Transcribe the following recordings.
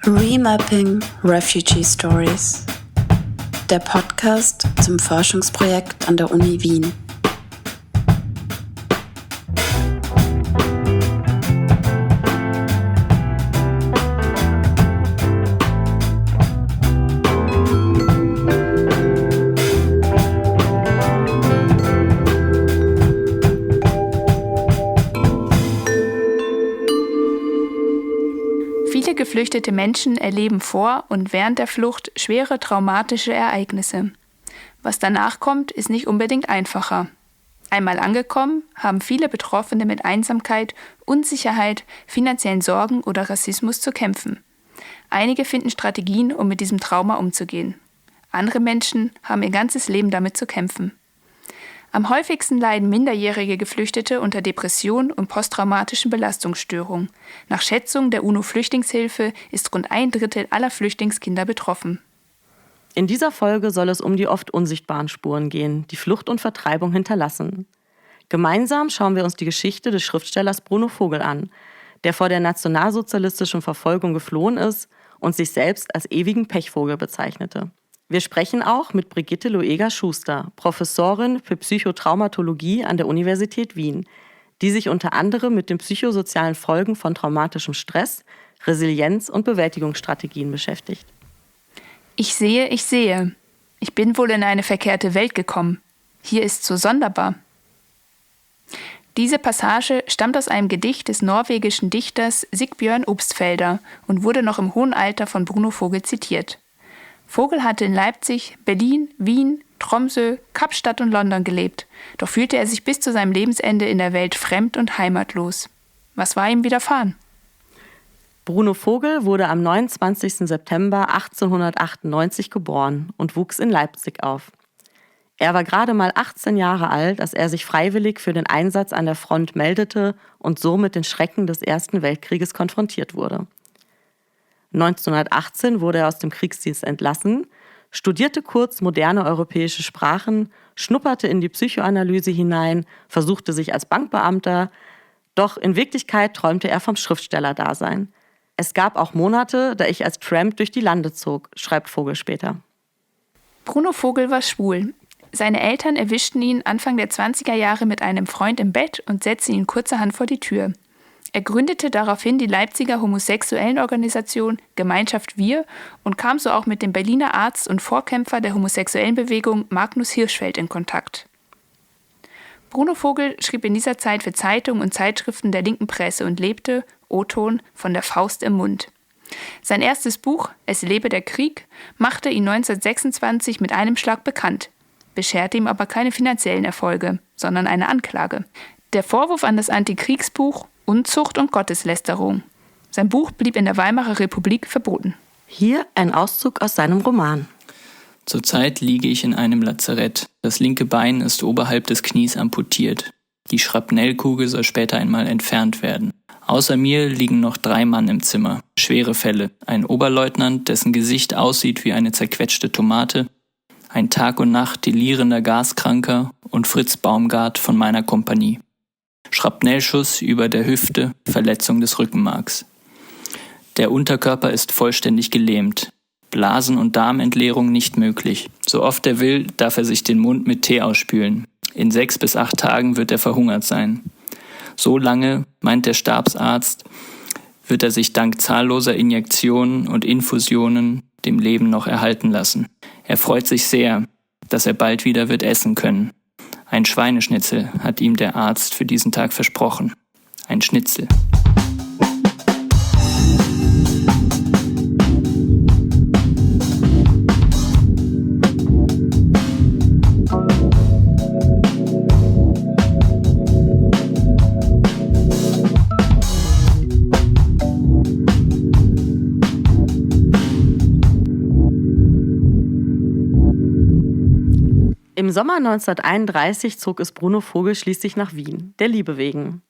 Remapping Refugee Stories, der Podcast zum Forschungsprojekt an der Uni Wien. Viele geflüchtete Menschen erleben vor und während der Flucht schwere traumatische Ereignisse. Was danach kommt, ist nicht unbedingt einfacher. Einmal angekommen, haben viele Betroffene mit Einsamkeit, Unsicherheit, finanziellen Sorgen oder Rassismus zu kämpfen. Einige finden Strategien, um mit diesem Trauma umzugehen. Andere Menschen haben ihr ganzes Leben damit zu kämpfen. Am häufigsten leiden minderjährige Geflüchtete unter Depression und posttraumatischen Belastungsstörungen. Nach Schätzung der UNO-Flüchtlingshilfe ist rund 1/3 aller Flüchtlingskinder betroffen. In dieser Folge soll es um die oft unsichtbaren Spuren gehen, die Flucht und Vertreibung hinterlassen. Gemeinsam schauen wir uns die Geschichte des Schriftstellers Bruno Vogel an, der vor der nationalsozialistischen Verfolgung geflohen ist und sich selbst als ewigen Pechvogel bezeichnete. Wir sprechen auch mit Brigitte Loeger-Schuster, Professorin für Psychotraumatologie an der Universität Wien, die sich unter anderem mit den psychosozialen Folgen von traumatischem Stress, Resilienz und Bewältigungsstrategien beschäftigt. Ich sehe. Ich bin wohl in eine verkehrte Welt gekommen. Hier ist so sonderbar. Diese Passage stammt aus einem Gedicht des norwegischen Dichters Sigbjørn Obstfelder und wurde noch im hohen Alter von Bruno Vogel zitiert. Vogel hatte in Leipzig, Berlin, Wien, Tromsø, Kapstadt und London gelebt, doch fühlte er sich bis zu seinem Lebensende in der Welt fremd und heimatlos. Was war ihm widerfahren? Bruno Vogel wurde am 29. September 1898 geboren und wuchs in Leipzig auf. Er war gerade mal 18 Jahre alt, als er sich freiwillig für den Einsatz an der Front meldete und so mit den Schrecken des Ersten Weltkrieges konfrontiert wurde. 1918 wurde er aus dem Kriegsdienst entlassen, studierte kurz moderne europäische Sprachen, schnupperte in die Psychoanalyse hinein, versuchte sich als Bankbeamter, doch in Wirklichkeit träumte er vom Schriftstellerdasein. Es gab auch Monate, da ich als Tramp durch die Lande zog, schreibt Vogel später. Bruno Vogel war schwul. Seine Eltern erwischten ihn Anfang der 20er Jahre mit einem Freund im Bett und setzten ihn kurzerhand vor die Tür. Er gründete daraufhin die Leipziger Homosexuellenorganisation Gemeinschaft Wir und kam so auch mit dem Berliner Arzt und Vorkämpfer der homosexuellen Bewegung Magnus Hirschfeld in Kontakt. Bruno Vogel schrieb in dieser Zeit für Zeitungen und Zeitschriften der linken Presse und lebte, O-Ton, von der Faust im Mund. Sein erstes Buch, Es lebe der Krieg, machte ihn 1926 mit einem Schlag bekannt, bescherte ihm aber keine finanziellen Erfolge, sondern eine Anklage. Der Vorwurf an das Antikriegsbuch Unzucht und Gotteslästerung. Sein Buch blieb in der Weimarer Republik verboten. Hier ein Auszug aus seinem Roman. Zurzeit liege ich in einem Lazarett. Das linke Bein ist oberhalb des Knies amputiert. Die Schrapnellkugel soll später einmal entfernt werden. Außer mir liegen noch 3 Mann im Zimmer. Schwere Fälle. Ein Oberleutnant, dessen Gesicht aussieht wie eine zerquetschte Tomate. Ein Tag und Nacht delirierender Gaskranker und Fritz Baumgart von meiner Kompanie. Schrapnellschuss über der Hüfte, Verletzung des Rückenmarks. Der Unterkörper ist vollständig gelähmt. Blasen- und Darmentleerung nicht möglich. So oft er will, darf er sich den Mund mit Tee ausspülen. In 6 bis 8 Tagen wird er verhungert sein. So lange, meint der Stabsarzt, wird er sich dank zahlloser Injektionen und Infusionen dem Leben noch erhalten lassen. Er freut sich sehr, dass er bald wieder wird essen können. Ein Schweineschnitzel hat ihm der Arzt für diesen Tag versprochen. Ein Schnitzel. Im Sommer 1931 zog es Bruno Vogel schließlich nach Wien, der Liebe wegen.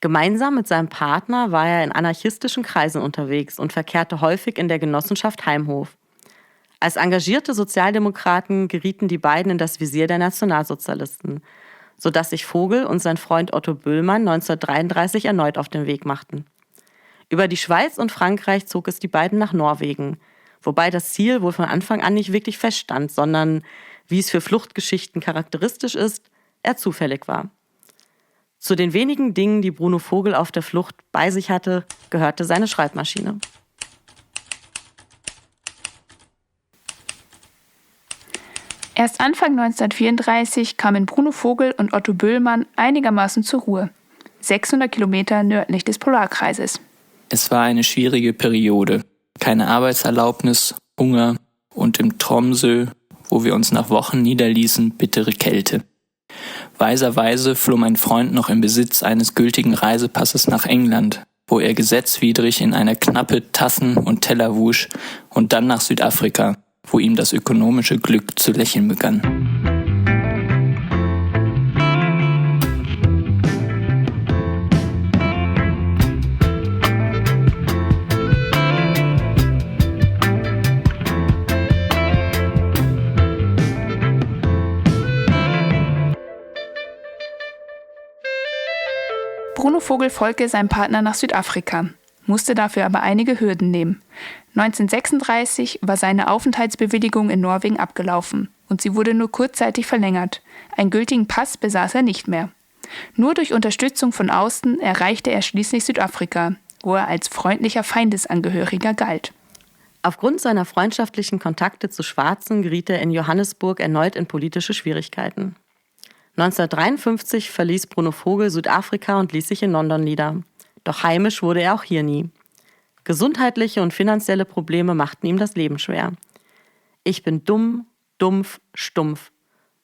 Gemeinsam mit seinem Partner war er in anarchistischen Kreisen unterwegs und verkehrte häufig in der Genossenschaft Heimhof. Als engagierte Sozialdemokraten gerieten die beiden in das Visier der Nationalsozialisten, sodass sich Vogel und sein Freund Otto Böhlmann 1933 erneut auf den Weg machten. Über die Schweiz und Frankreich zog es die beiden nach Norwegen, wobei das Ziel wohl von Anfang an nicht wirklich feststand, sondern, wie es für Fluchtgeschichten charakteristisch ist, eher zufällig war. Zu den wenigen Dingen, die Bruno Vogel auf der Flucht bei sich hatte, gehörte seine Schreibmaschine. Erst Anfang 1934 kamen Bruno Vogel und Otto Böhlmann einigermaßen zur Ruhe. 600 Kilometer nördlich des Polarkreises. Es war eine schwierige Periode. Keine Arbeitserlaubnis, Hunger und im Tromsø, wo wir uns nach Wochen niederließen, bittere Kälte. Weiserweise floh mein Freund noch im Besitz eines gültigen Reisepasses nach England, wo er gesetzwidrig in einer Knappe Tassen und Teller wusch, und dann nach Südafrika, wo ihm das ökonomische Glück zu lächeln begann. Bruno Vogel folgte seinem Partner nach Südafrika, musste dafür aber einige Hürden nehmen. 1936 war seine Aufenthaltsbewilligung in Norwegen abgelaufen und sie wurde nur kurzzeitig verlängert. Einen gültigen Pass besaß er nicht mehr. Nur durch Unterstützung von außen erreichte er schließlich Südafrika, wo er als freundlicher Feindesangehöriger galt. Aufgrund seiner freundschaftlichen Kontakte zu Schwarzen geriet er in Johannesburg erneut in politische Schwierigkeiten. 1953 verließ Bruno Vogel Südafrika und ließ sich in London nieder. Doch heimisch wurde er auch hier nie. Gesundheitliche und finanzielle Probleme machten ihm das Leben schwer. Ich bin dumm, dumpf, stumpf,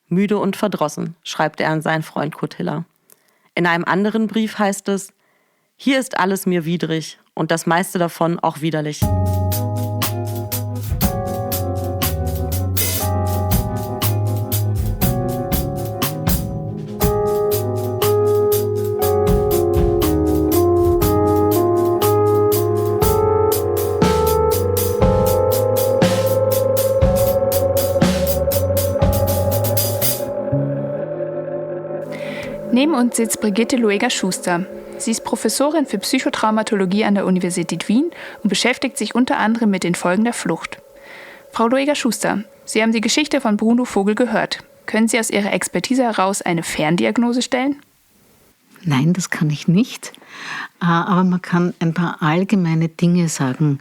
müde und verdrossen, schreibt er an seinen Freund Kurt Hiller. In einem anderen Brief heißt es: Hier ist alles mir widrig und das meiste davon auch widerlich. Neben uns sitzt Brigitte Lueger-Schuster. Sie ist Professorin für Psychotraumatologie an der Universität Wien und beschäftigt sich unter anderem mit den Folgen der Flucht. Frau Lueger-Schuster, Sie haben die Geschichte von Bruno Vogel gehört. Können Sie aus Ihrer Expertise heraus eine Ferndiagnose stellen? Nein, das kann ich nicht. Aber man kann ein paar allgemeine Dinge sagen,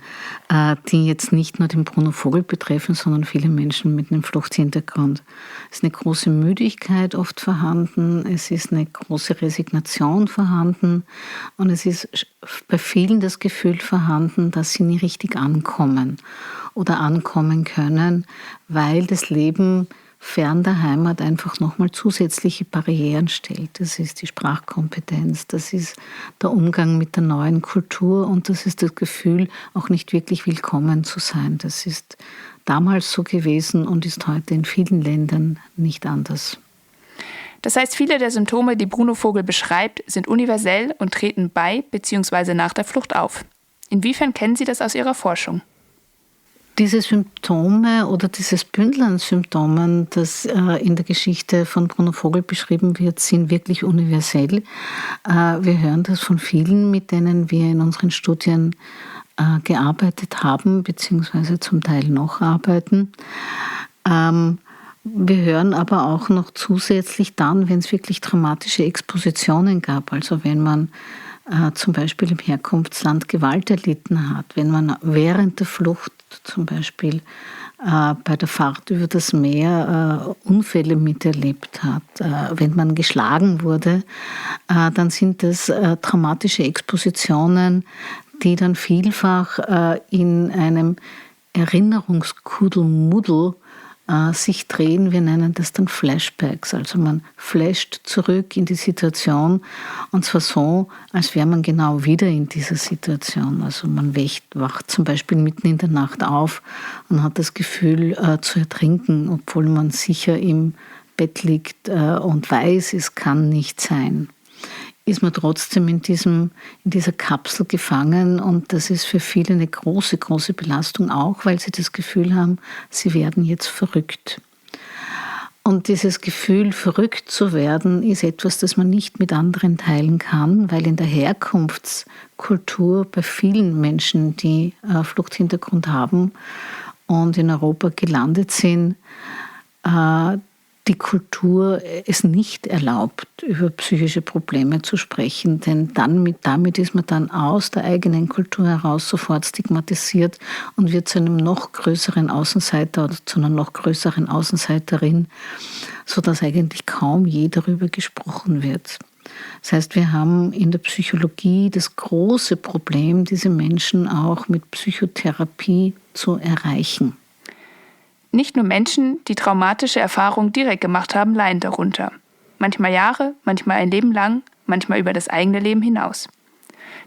die jetzt nicht nur den Bruno Vogel betreffen, sondern viele Menschen mit einem Fluchthintergrund. Es ist eine große Müdigkeit oft vorhanden, es ist eine große Resignation vorhanden und es ist bei vielen das Gefühl vorhanden, dass sie nie richtig ankommen oder ankommen können, weil das Leben fern der Heimat einfach nochmal zusätzliche Barrieren stellt. Das ist die Sprachkompetenz, das ist der Umgang mit der neuen Kultur und das ist das Gefühl, auch nicht wirklich willkommen zu sein. Das ist damals so gewesen und ist heute in vielen Ländern nicht anders. Das heißt, viele der Symptome, die Bruno Vogel beschreibt, sind universell und treten bei bzw. nach der Flucht auf. Inwiefern kennen Sie das aus Ihrer Forschung? Diese Symptome oder dieses Bündel an Symptomen, das in der Geschichte von Bruno Vogel beschrieben wird, sind wirklich universell. Wir hören das von vielen, mit denen wir in unseren Studien gearbeitet haben, beziehungsweise zum Teil noch arbeiten. Wir hören aber auch noch zusätzlich dann, wenn es wirklich dramatische Expositionen gab, also wenn man zum Beispiel im Herkunftsland Gewalt erlitten hat, wenn man während der Flucht zum Beispiel bei der Fahrt über das Meer Unfälle miterlebt hat, wenn man geschlagen wurde, dann sind das traumatische Expositionen, die dann vielfach in einem Erinnerungskuddelmuddel sich drehen. Wir nennen das dann Flashbacks. Also man flasht zurück in die Situation und zwar so, als wäre man genau wieder in dieser Situation. Also man wacht zum Beispiel mitten in der Nacht auf und hat das Gefühl zu ertrinken, obwohl man sicher im Bett liegt und weiß, es kann nicht sein. Ist man trotzdem in dieser Kapsel gefangen und das ist für viele eine große, große Belastung auch, weil sie das Gefühl haben, sie werden jetzt verrückt. Und dieses Gefühl, verrückt zu werden, ist etwas, das man nicht mit anderen teilen kann, weil in der Herkunftskultur bei vielen Menschen, die Fluchthintergrund haben und in Europa gelandet sind, die Kultur es nicht erlaubt, über psychische Probleme zu sprechen, denn damit ist man dann aus der eigenen Kultur heraus sofort stigmatisiert und wird zu einem noch größeren Außenseiter oder zu einer noch größeren Außenseiterin, sodass eigentlich kaum je darüber gesprochen wird. Das heißt, wir haben in der Psychologie das große Problem, diese Menschen auch mit Psychotherapie zu erreichen. Nicht nur Menschen, die traumatische Erfahrungen direkt gemacht haben, leiden darunter. Manchmal Jahre, manchmal ein Leben lang, manchmal über das eigene Leben hinaus.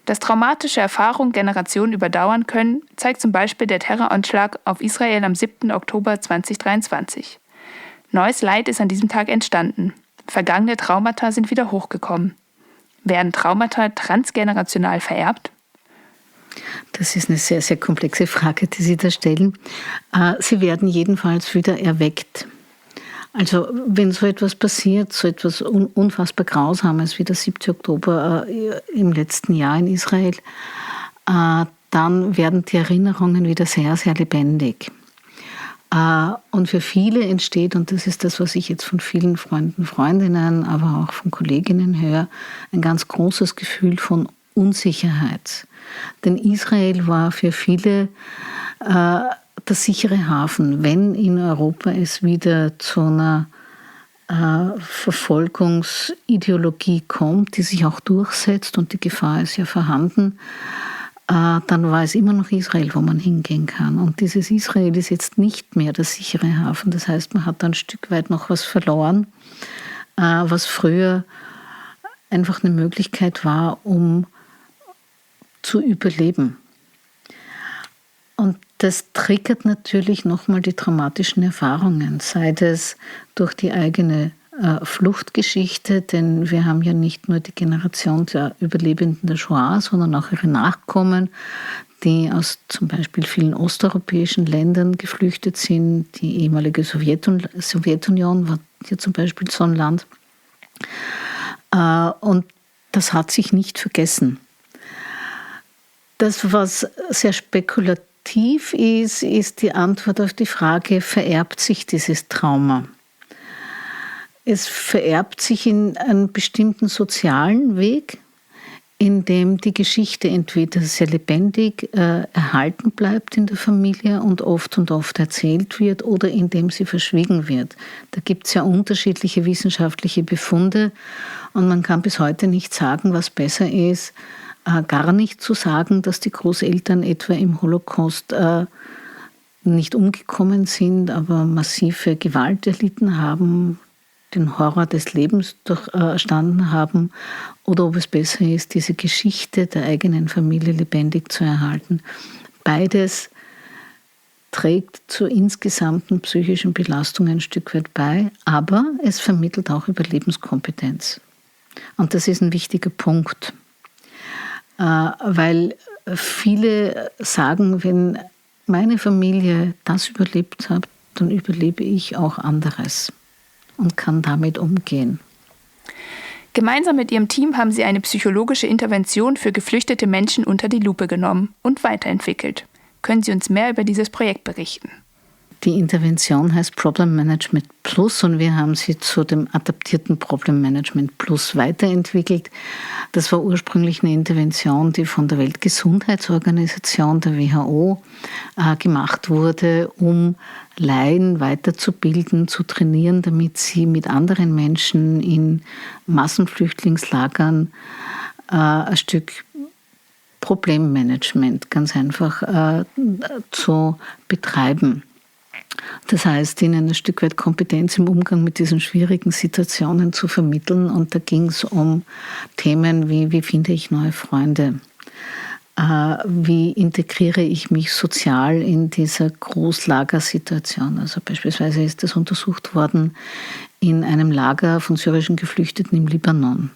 Dass traumatische Erfahrungen Generationen überdauern können, zeigt zum Beispiel der Terroranschlag auf Israel am 7. Oktober 2023. Neues Leid ist an diesem Tag entstanden. Vergangene Traumata sind wieder hochgekommen. Werden Traumata transgenerational vererbt? Das ist eine sehr, sehr komplexe Frage, die Sie da stellen. Sie werden jedenfalls wieder erweckt. Also wenn so etwas passiert, so etwas unfassbar Grausames wie der 7. Oktober im letzten Jahr in Israel, dann werden die Erinnerungen wieder sehr, sehr lebendig. Und für viele entsteht, und das ist das, was ich jetzt von vielen Freunden, Freundinnen, aber auch von Kolleginnen höre, ein ganz großes Gefühl von Unsicherheit. Denn Israel war für viele der sichere Hafen, wenn in Europa es wieder zu einer Verfolgungsideologie kommt, die sich auch durchsetzt und die Gefahr ist ja vorhanden, dann war es immer noch Israel, wo man hingehen kann. Und dieses Israel ist jetzt nicht mehr der sichere Hafen. Das heißt, man hat da ein Stück weit noch was verloren, was früher einfach eine Möglichkeit war, um zu überleben. Und das triggert natürlich nochmal die traumatischen Erfahrungen, sei es durch die eigene Fluchtgeschichte, denn wir haben ja nicht nur die Generation der Überlebenden der Shoah, sondern auch ihre Nachkommen, die aus zum Beispiel vielen osteuropäischen Ländern geflüchtet sind. Die ehemalige Sowjetunion war hier zum Beispiel so ein Land. Und das hat sich nicht vergessen. Das, was sehr spekulativ ist, ist die Antwort auf die Frage, vererbt sich dieses Trauma? Es vererbt sich in einem bestimmten sozialen Weg, in dem die Geschichte entweder sehr lebendig erhalten bleibt in der Familie und oft erzählt wird oder in dem sie verschwiegen wird. Da gibt es ja unterschiedliche wissenschaftliche Befunde und man kann bis heute nicht sagen, was besser ist, gar nicht zu sagen, dass die Großeltern etwa im Holocaust nicht umgekommen sind, aber massive Gewalt erlitten haben, den Horror des Lebens durchstanden haben, oder ob es besser ist, diese Geschichte der eigenen Familie lebendig zu erhalten. Beides trägt zur insgesamten psychischen Belastung ein Stück weit bei, aber es vermittelt auch Überlebenskompetenz. Und das ist ein wichtiger Punkt. Weil viele sagen, wenn meine Familie das überlebt hat, dann überlebe ich auch anderes und kann damit umgehen. Gemeinsam mit Ihrem Team haben Sie eine psychologische Intervention für geflüchtete Menschen unter die Lupe genommen und weiterentwickelt. Können Sie uns mehr über dieses Projekt berichten? Die Intervention heißt Problem Management Plus und wir haben sie zu dem adaptierten Problem Management Plus weiterentwickelt. Das war ursprünglich eine Intervention, die von der Weltgesundheitsorganisation, der WHO, gemacht wurde, um Laien weiterzubilden, zu trainieren, damit sie mit anderen Menschen in Massenflüchtlingslagern ein Stück Problemmanagement ganz einfach zu betreiben. Das heißt, ihnen ein Stück weit Kompetenz im Umgang mit diesen schwierigen Situationen zu vermitteln. Und da ging es um Themen wie finde ich neue Freunde? Wie integriere ich mich sozial in dieser Großlagersituation? Also beispielsweise ist das untersucht worden in einem Lager von syrischen Geflüchteten im Libanon.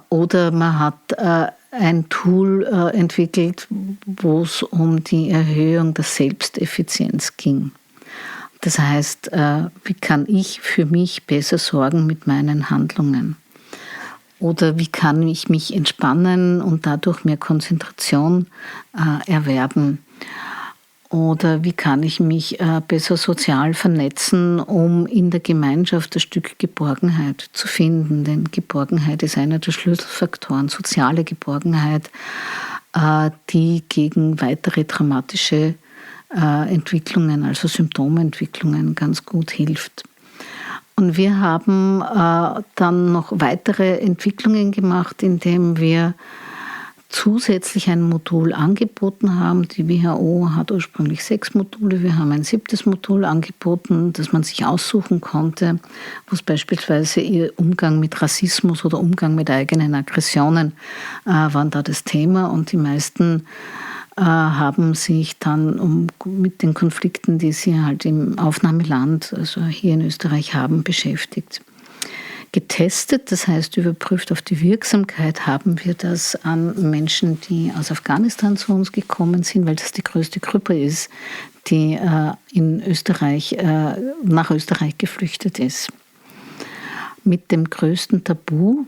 Oder man hat ein Tool entwickelt, wo es um die Erhöhung der Selbsteffizienz ging. Das heißt, wie kann ich für mich besser sorgen mit meinen Handlungen? Oder wie kann ich mich entspannen und dadurch mehr Konzentration erwerben? Oder wie kann ich mich besser sozial vernetzen, um in der Gemeinschaft ein Stück Geborgenheit zu finden? Denn Geborgenheit ist einer der Schlüsselfaktoren, soziale Geborgenheit, die gegen weitere dramatische Entwicklungen, also Symptomentwicklungen, ganz gut hilft. Und wir haben dann noch weitere Entwicklungen gemacht, indem wir zusätzlich ein Modul angeboten haben. Die WHO hat ursprünglich 6 Module. Wir haben ein 7. Modul angeboten, das man sich aussuchen konnte, wo es beispielsweise ihr Umgang mit Rassismus oder Umgang mit eigenen Aggressionen waren da das Thema. Und die meisten haben sich dann mit den Konflikten, die sie halt im Aufnahmeland, also hier in Österreich haben, beschäftigt. Getestet, das heißt überprüft auf die Wirksamkeit, haben wir das an Menschen, die aus Afghanistan zu uns gekommen sind, weil das die größte Gruppe ist, die in Österreich, nach Österreich geflüchtet ist. Mit dem größten Tabu,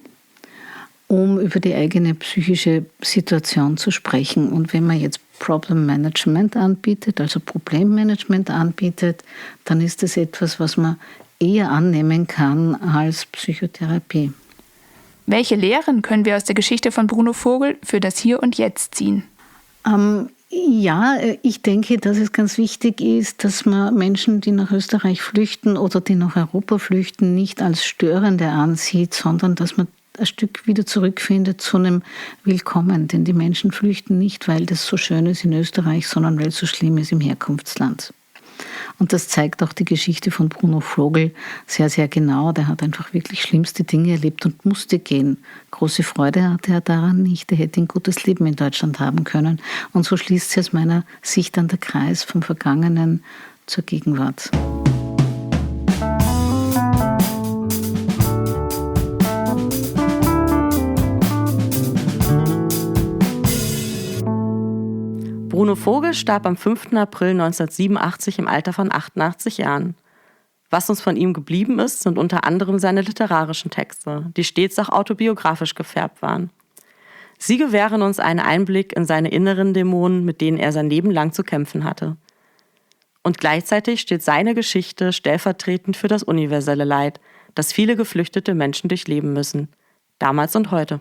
um über die eigene psychische Situation zu sprechen. Und wenn man jetzt Problem Management anbietet, also Problemmanagement anbietet, dann ist das etwas, was man eher annehmen kann als Psychotherapie. Welche Lehren können wir aus der Geschichte von Bruno Vogel für das Hier und Jetzt ziehen? Ja, ich denke, dass es ganz wichtig ist, dass man Menschen, die nach Österreich flüchten oder die nach Europa flüchten, nicht als Störende ansieht, sondern dass man ein Stück wieder zurückfindet zu einem Willkommen. Denn die Menschen flüchten nicht, weil das so schön ist in Österreich, sondern weil es so schlimm ist im Herkunftsland. Und das zeigt auch die Geschichte von Bruno Vogel sehr, sehr genau. Der hat einfach wirklich schlimmste Dinge erlebt und musste gehen. Große Freude hatte er daran nicht. Er hätte ein gutes Leben in Deutschland haben können. Und so schließt sich aus meiner Sicht dann der Kreis vom Vergangenen zur Gegenwart. Bruno Vogel starb am 5. April 1987 im Alter von 88 Jahren. Was uns von ihm geblieben ist, sind unter anderem seine literarischen Texte, die stets auch autobiografisch gefärbt waren. Sie gewähren uns einen Einblick in seine inneren Dämonen, mit denen er sein Leben lang zu kämpfen hatte. Und gleichzeitig steht seine Geschichte stellvertretend für das universelle Leid, das viele geflüchtete Menschen durchleben müssen, damals und heute.